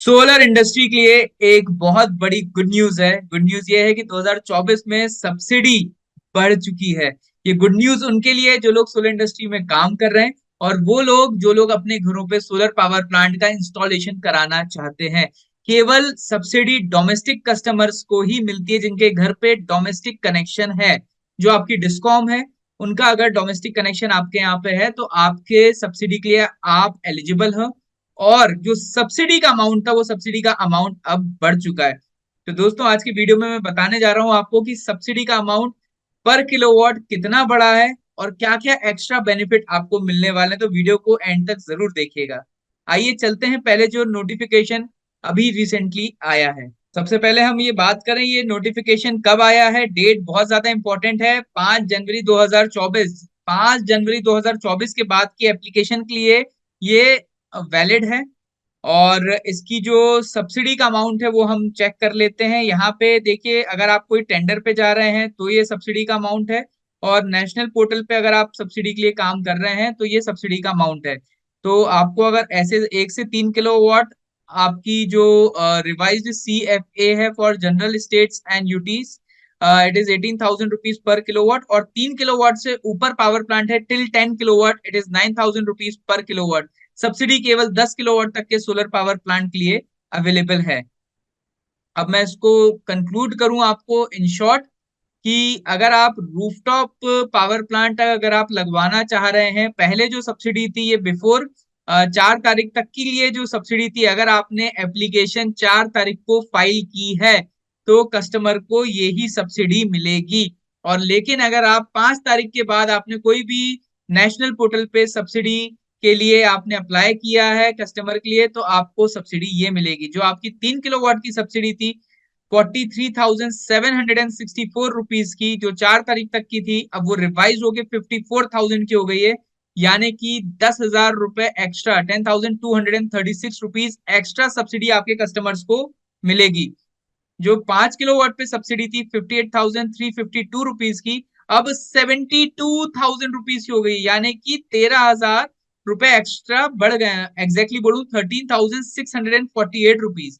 Solar industry के लिए एक बहुत बड़ी गुड न्यूज है। गुड न्यूज ये है कि 2024 में सब्सिडी बढ़ चुकी है। ये गुड न्यूज उनके लिए जो लोग सोलर इंडस्ट्री में काम कर रहे हैं और वो लोग जो लोग अपने घरों पे सोलर पावर प्लांट का इंस्टॉलेशन कराना चाहते हैं। केवल सब्सिडी डोमेस्टिक कस्टमर्स को ही मिलती है जिनके घर पे डोमेस्टिक कनेक्शन है। जो आपकी डिस्कॉम है उनका अगर डोमेस्टिक कनेक्शन आपके यहाँ पे है तो आपके सब्सिडी के लिए आप एलिजिबल हो। और जो सब्सिडी का अमाउंट था वो सब्सिडी का अमाउंट अब बढ़ चुका है। तो दोस्तों आज की वीडियो में मैं बताने जा रहा हूं आपको कि सब्सिडी का अमाउंट पर किलोवाट कितना बढ़ा है और क्या क्या एक्स्ट्रा बेनिफिट आपको मिलने वाले हैं। तो वीडियो को एंड तक जरूर देखिएगा। आइए चलते हैं पहले जो नोटिफिकेशन अभी रिसेंटली आया है। सबसे पहले हम ये बात करें ये नोटिफिकेशन कब आया है। डेट बहुत ज्यादा इंपॉर्टेंट है, 5 जनवरी 2024। 5 जनवरी 2024 के बाद की एप्लीकेशन के लिए ये वैलिड है। और इसकी जो सब्सिडी का अमाउंट है वो हम चेक कर लेते हैं। यहाँ पे देखिए, अगर आप कोई टेंडर पे जा रहे हैं तो ये सब्सिडी का अमाउंट है। और नेशनल पोर्टल पे अगर आप सब्सिडी के लिए काम कर रहे हैं तो ये सब्सिडी का अमाउंट है। तो आपको अगर ऐसे 1 से 3 किलोवाट आपकी जो रिवाइज्ड CFA है for general states and UTs, it is 18,000 rupees per kilowatt. और 3 किलोवाट से ऊपर पावर प्लांट है till 10 kilowatt, it is 9,000 rupees per kilowatt. Subsidy केवल 10 किलोवाट तक के सोलर पावर प्लांट के लिए अवेलेबल है। अब मैं इसको कंक्लूड करूं आपको इन शॉर्ट कि अगर आप रूफटॉप पावर प्लांट अगर आप लगवाना चाह रहे हैं, पहले जो सब्सिडी थी ये बिफोर 4 तारीख तक के लिए जो सब्सिडी थी, अगर आपने एप्लीकेशन 4 तारीख को फाइल की है तो कस्टमर को यही सब्सिडी मिलेगी। और लेकिन अगर आप 5 तारीख के बाद आपने कोई भी नेशनल पोर्टल पे सब्सिडी के लिए आपने अप्लाई किया है कस्टमर के लिए तो आपको सब्सिडी ये मिलेगी। जो आपकी 3 किलोवाट की सब्सिडी थी 43,764 रुपीज की, जो 4 तारीख तक की थी, अब वो रिवाइज होके 54,000 की हो गई है। यानी कि 10,000 रुपए एक्स्ट्रा, 10,236 रुपीज एक्स्ट्रा सब्सिडी आपके कस्टमर्स को मिलेगी। जो 5 किलोवाट पे सब्सिडी थी 58,352 रुपीज की, अब 72,000 रुपीज की हो गई। यानी कि 13,000 रुपए एक्स्ट्रा बढ़ गए। एग्जैक्टली बोलूं 13,648 रुपीज।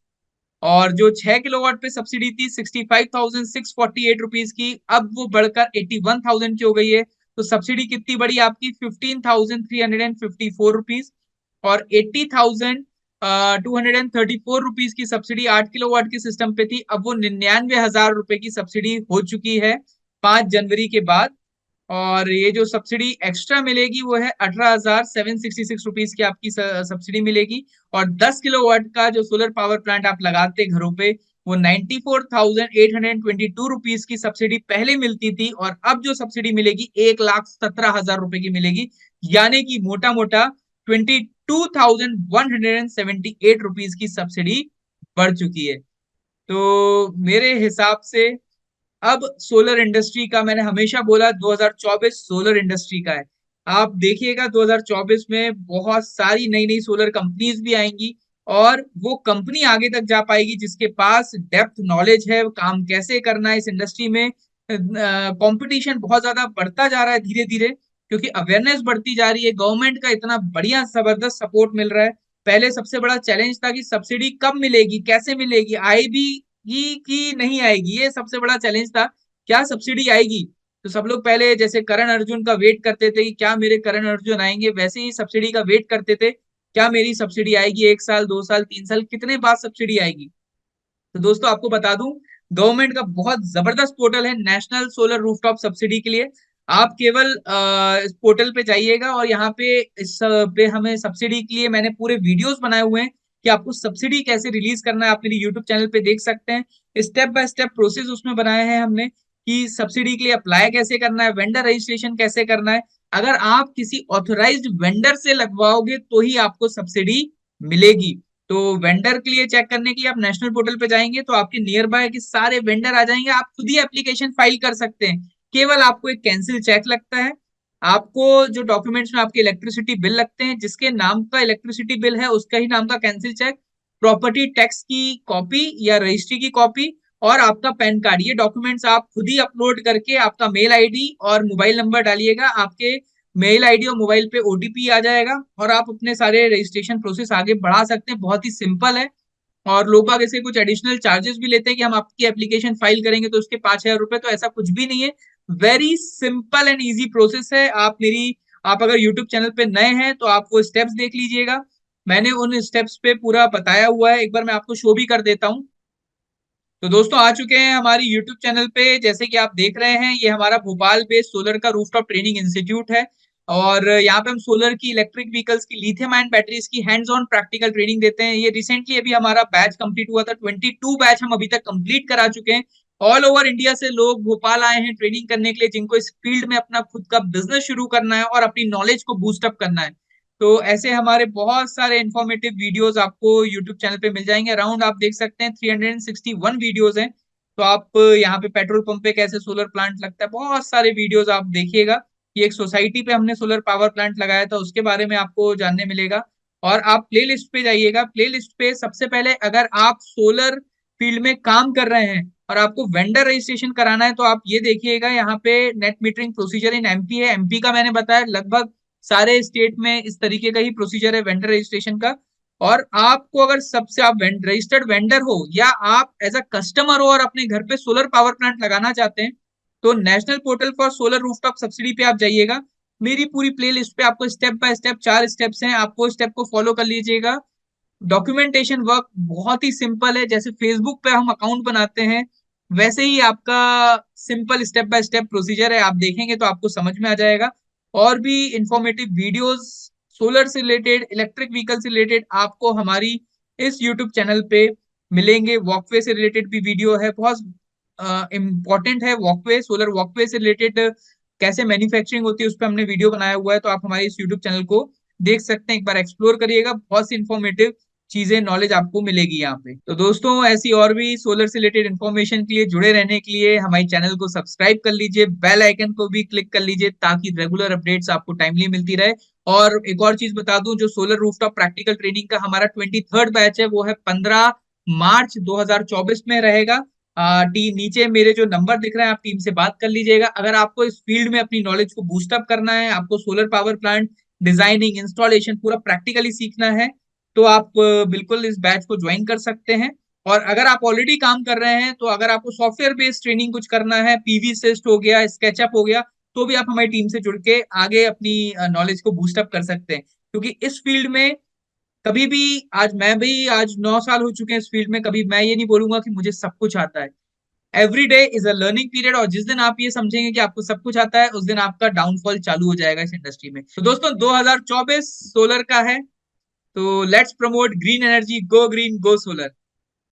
और जो 6 किलोवाट पे सब्सिडी थी 65,648 रुपीज की, अब वो बढ़कर 81,000 की हो गई है। तो सब्सिडी कितनी बढ़ी आपकी 15,354 रुपीज। और 80,234 रुपीज की सब्सिडी 8 किलोवाट के सिस्टम पे थी, अब वो 99,000 रुपए की सब्सिडी हो चुकी है 5 जनवरी के बाद। और ये जो सब्सिडी एक्स्ट्रा मिलेगी वो है 18,766 रुपीज की आपकी सब्सिडी मिलेगी। और 10 किलोवाट का जो सोलर पावर प्लांट आप लगाते हैं घरों पे, वो 94,822 रुपीज की सब्सिडी पहले मिलती थी और अब जो सब्सिडी मिलेगी 1,17,000 रुपए की मिलेगी। यानी कि मोटा मोटा 22,178 रुपीज की सब्सिडी बढ़ चुकी है। तो मेरे हिसाब से अब सोलर इंडस्ट्री का, मैंने हमेशा बोला 2024 सोलर इंडस्ट्री का है। आप देखिएगा 2024 में बहुत सारी नई नई सोलर कंपनीज भी आएंगी और वो कंपनी आगे तक जा पाएगी जिसके पास डेप्थ नॉलेज है काम कैसे करना है इस इंडस्ट्री में। कंपटीशन बहुत ज्यादा बढ़ता जा रहा है धीरे धीरे, क्योंकि अवेयरनेस बढ़ती जा रही है, गवर्नमेंट का इतना बढ़िया जबरदस्त सपोर्ट मिल रहा है। पहले सबसे बड़ा चैलेंज था कि सब्सिडी कब मिलेगी, कैसे मिलेगी, आएगी की नहीं आएगी, ये सबसे बड़ा चैलेंज था। क्या सब्सिडी आएगी? तो सब लोग पहले जैसे करण अर्जुन का वेट करते थे कि क्या मेरे करण अर्जुन आएंगे, वैसे ही सब्सिडी का वेट करते थे क्या मेरी सब्सिडी आएगी, 1 साल 2 साल 3 साल कितने बाद सब्सिडी आएगी। तो दोस्तों आपको बता दूं, गवर्नमेंट का बहुत जबरदस्त पोर्टल है नेशनल सोलर रूफटॉप सब्सिडी के लिए। आप केवल इस पोर्टल पे जाइएगा और यहाँ पे इस पे हमें सब्सिडी के लिए मैंने पूरे वीडियोस बनाए हुए हैं कि आपको सब्सिडी कैसे रिलीज करना है। आप मेरी यूट्यूब चैनल पे देख सकते हैं, स्टेप बाय स्टेप प्रोसेस उसमें बनाए हैं हमने कि सब्सिडी के लिए अप्लाई कैसे करना है, वेंडर रजिस्ट्रेशन कैसे करना है। अगर आप किसी ऑथोराइज्ड वेंडर से लगवाओगे तो ही आपको सब्सिडी मिलेगी। तो वेंडर के लिए चेक करने के लिए आप नेशनल पोर्टल पे जाएंगे तो आपके नियर बाय के सारे वेंडर आ जाएंगे, आप खुद ही एप्लीकेशन फाइल कर सकते हैं। केवल आपको एक कैंसिल चेक लगता है। आपको जो डॉक्यूमेंट्स में आपके इलेक्ट्रिसिटी बिल लगते हैं, जिसके नाम का इलेक्ट्रिसिटी बिल है उसका ही नाम का कैंसिल चेक, प्रॉपर्टी टैक्स की कॉपी या रजिस्ट्री की कॉपी और आपका पैन कार्ड, ये डॉक्यूमेंट्स आप खुद ही अपलोड करके आपका मेल आईडी और मोबाइल नंबर डालिएगा। आपके मेल आईडी और मोबाइल पे ओटीपी आ जाएगा और आप अपने सारे रजिस्ट्रेशन प्रोसेस आगे बढ़ा सकते हैं। बहुत ही सिंपल है। और लोग बाग ऐसे कुछ एडिशनल चार्जेस भी लेते हैं कि हम आपकी एप्लीकेशन फाइल करेंगे तो उसके 5,000 रुपए, तो ऐसा कुछ भी नहीं है। Very simple and easy process है। आप अगर यूट्यूब चैनल पे नए हैं तो आप वो स्टेप्स देख लीजिएगा, मैंने उन स्टेप्स पे पूरा बताया हुआ है, एक बार मैं आपको शो भी कर देता हूँ। तो दोस्तों आ चुके हैं हमारी यूट्यूब चैनल पे, जैसे कि आप देख रहे हैं ये हमारा भोपाल बेस्ड सोलर का रूफटॉप ट्रेनिंग इंस्टीट्यूट है। और यहाँ पे हम सोलर की, इलेक्ट्रिक व्हीकल्स की, लिथियम आयन बैटरीज की हैंड्स ऑन प्रैक्टिकल ट्रेनिंग देते हैं। ये रिसेंटली अभी हमारा बैच कंप्लीट हुआ था, 22 बैच हम अभी तक कंप्लीट करा चुके हैं। ऑल ओवर इंडिया से लोग भोपाल आए हैं ट्रेनिंग करने के लिए, जिनको इस फील्ड में अपना खुद का बिजनेस शुरू करना है और अपनी नॉलेज को बूस्टअप करना है। तो ऐसे हमारे बहुत सारे इंफॉर्मेटिव वीडियोस आपको यूट्यूब चैनल पे मिल जाएंगे। अराउंड आप देख सकते हैं 361 वीडियोस हैं। तो आप यहाँ पे पेट्रोल पंप पे कैसे सोलर प्लांट लगता है, बहुत सारे वीडियोस आप देखिएगा। ये एक सोसाइटी पे हमने सोलर पावर प्लांट लगाया था, उसके बारे में आपको जानने मिलेगा। और आप प्ले लिस्ट पे जाइएगा, प्ले लिस्ट पे सबसे पहले अगर आप सोलर फील्ड में काम कर रहे हैं और आपको वेंडर रजिस्ट्रेशन कराना है तो आप ये देखिएगा, यहाँ पे net metering procedure in MP है। एमपी का मैंने बताया, लगभग सारे स्टेट में इस तरीके का ही प्रोसीजर है वेंडर रजिस्ट्रेशन का। और आपको अगर सबसे आप रजिस्टर्ड वेंडर हो या आप एज अ कस्टमर हो और अपने घर पे सोलर पावर प्लांट लगाना चाहते हैं, तो national portal for solar rooftop subsidy पे आप जाइएगा। मेरी पूरी प्ले लिस्ट पे आपको स्टेप बाय स्टेप 4 स्टेप्स हैं, आपको स्टेप को फॉलो कर लीजिएगा। डॉक्यूमेंटेशन वर्क बहुत ही सिंपल है, जैसे फेसबुक पे हम अकाउंट बनाते हैं वैसे ही आपका simple step by step procedure है। आप देखेंगे तो आपको समझ में आ जाएगा। और भी इंफॉर्मेटिव वीडियोस सोलर से रिलेटेड, इलेक्ट्रिक व्हीकल से रिलेटेड आपको हमारी इस यूट्यूब चैनल पे मिलेंगे। वॉकवे से रिलेटेड भी वीडियो है, बहुत इंपॉर्टेंट है। वॉकवे, सोलर वॉकवे से रिलेटेड कैसे मैन्युफैक्चरिंग होती है उस पर हमने वीडियो बनाया हुआ है, तो आप हमारे इस यूट्यूब चैनल को देख सकते हैं, एक बार एक्सप्लोर करिएगा। बहुत सी इंफॉर्मेटिव चीजें, नॉलेज आपको मिलेगी यहाँ पे। तो दोस्तों ऐसी और भी सोलर से रिलेटेड इन्फॉर्मेशन के लिए, जुड़े रहने के लिए हमारे चैनल को सब्सक्राइब कर लीजिए, बेल आइकन को भी क्लिक कर लीजिए ताकि रेगुलर अपडेट्स आपको टाइमली मिलती रहे। और एक और चीज बता दूं, जो सोलर रूफटॉप प्रैक्टिकल ट्रेनिंग का हमारा 23rd बैच है वो है 15 मार्च 2024 में रहेगा। टीम नीचे मेरे जो नंबर दिख रहे हैं, आप टीम से बात कर लीजिएगा। अगर आपको इस फील्ड में अपनी नॉलेज को बूस्टअप करना है, आपको solar power plant designing, installation पूरा प्रैक्टिकली सीखना है, तो आप बिल्कुल इस बैच को ज्वाइन कर सकते हैं। और अगर आप ऑलरेडी काम कर रहे हैं, तो अगर आपको सॉफ्टवेयर बेस्ड ट्रेनिंग कुछ करना है, पीवी सिस्ट हो गया, स्केचअप हो गया, तो भी आप हमारी टीम से जुड़ के आगे अपनी नॉलेज को बूस्टअप कर सकते हैं। क्योंकि इस फील्ड में कभी भी, आज 9 साल हो चुके हैं इस फील्ड में, कभी मैं ये नहीं बोलूंगा कि मुझे सब कुछ आता है। Every day is a learning period, और जिस दिन आप ये समझेंगे कि आपको सब कुछ आता है, उस दिन आपका डाउनफॉल चालू हो जाएगा इस इंडस्ट्री में। तो दोस्तों 2024 सोलर का है, तो let's promote green energy, go green go solar.